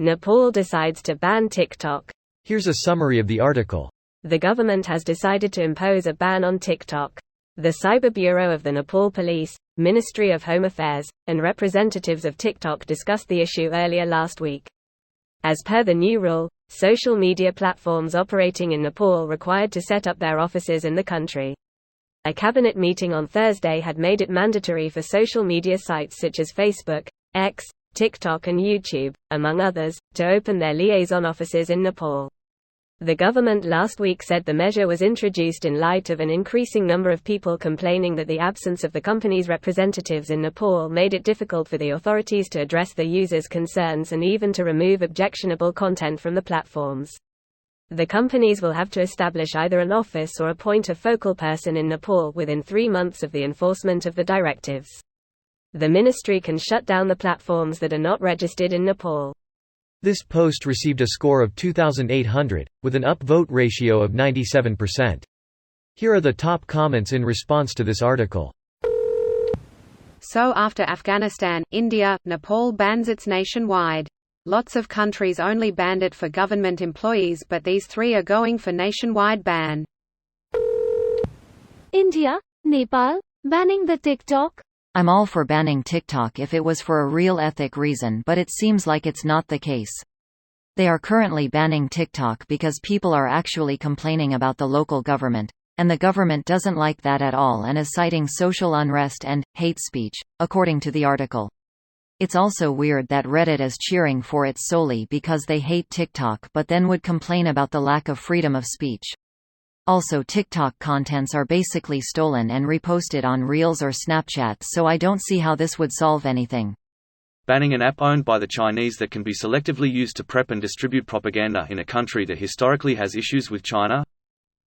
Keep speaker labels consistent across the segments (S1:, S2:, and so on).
S1: Nepal decides to ban TikTok.
S2: Here's a summary of the article.
S1: The government has decided to impose a ban on TikTok. The Cyber Bureau of the Nepal Police, Ministry of Home Affairs, and representatives of TikTok discussed the issue earlier last week. As per the new rule, social media platforms operating in Nepal required to set up their offices in the country. A cabinet meeting on Thursday had made it mandatory for social media sites such as Facebook, X, TikTok and YouTube, among others, to open their liaison offices in Nepal. The government last week said the measure was introduced in light of an increasing number of people complaining that the absence of the company's representatives in Nepal made it difficult for the authorities to address the users' concerns and even to remove objectionable content from the platforms. The companies will have to establish either an office or appoint a focal person in Nepal within 3 months of the enforcement of the directives. The ministry can shut down the platforms that are not registered in Nepal.
S2: This post received a score of 2,800, with an upvote ratio of 97%. Here are the top comments in response to this article.
S3: So after Afghanistan, India, Nepal bans it nationwide. Lots of countries only banned it for government employees, but these 3 are going for nationwide ban.
S4: India, Nepal, banning the TikTok?
S5: I'm all for banning TikTok if it was for a real ethic reason, but it seems like it's not the case. They are currently banning TikTok because people are actually complaining about the local government, and the government doesn't like that at all and is citing social unrest and hate speech, according to the article. It's also weird that Reddit is cheering for it solely because they hate TikTok but then would complain about the lack of freedom of speech. Also, TikTok contents are basically stolen and reposted on Reels or Snapchat, so I don't see how this would solve anything.
S6: Banning an app owned by the Chinese that can be selectively used to prep and distribute propaganda in a country that historically has issues with China?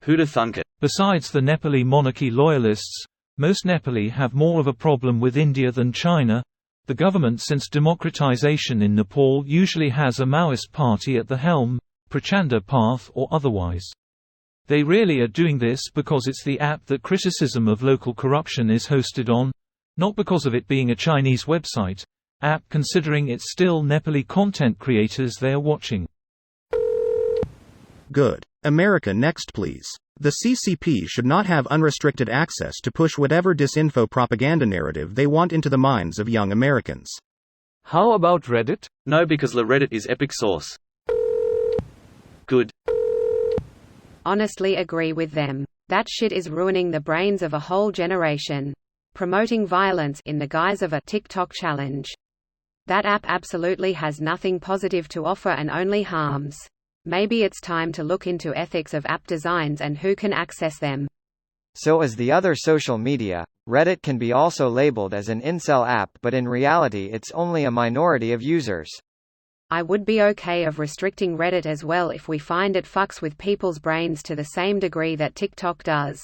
S6: Who'da thunk it?
S7: Besides the Nepali monarchy loyalists, most Nepali have more of a problem with India than China. The government since democratization in Nepal usually has a Maoist party at the helm, Prachanda Path or otherwise. They really are doing this because it's the app that criticism of local corruption is hosted on, not because of it being a Chinese website app, considering it's still Nepali content creators they're watching.
S8: Good. America next please. The CCP should not have unrestricted access to push whatever disinfo propaganda narrative they want into the minds of young Americans.
S9: How about Reddit?
S6: No, because Reddit is epic source. Good.
S3: Honestly agree with them. That shit is ruining the brains of a whole generation. Promoting violence in the guise of a TikTok challenge. That app absolutely has nothing positive to offer and only harms. Maybe it's time to look into ethics of app designs and who can access them.
S10: So as the other social media, Reddit can be also labeled as an incel app, but in reality it's only a minority of users.
S3: I would be okay of restricting Reddit as well if we find it fucks with people's brains to the same degree that TikTok does.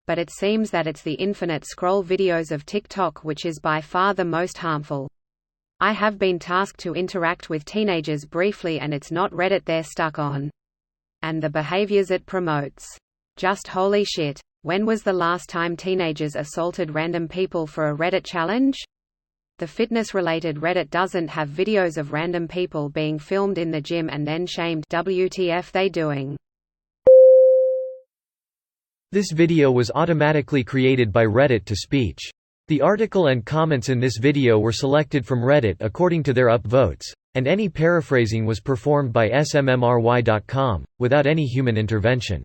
S3: But it seems that it's the infinite scroll videos of TikTok which is by far the most harmful. I have been tasked to interact with teenagers briefly and it's not Reddit they're stuck on. And the behaviors it promotes. Just holy shit. When was the last time teenagers assaulted random people for a Reddit challenge? The fitness-related Reddit doesn't have videos of random people being filmed in the gym and then shamed. WTF they doing?
S2: This video was automatically created by Reddit to speech. The article and comments in this video were selected from Reddit according to their upvotes, and any paraphrasing was performed by smmry.com, without any human intervention.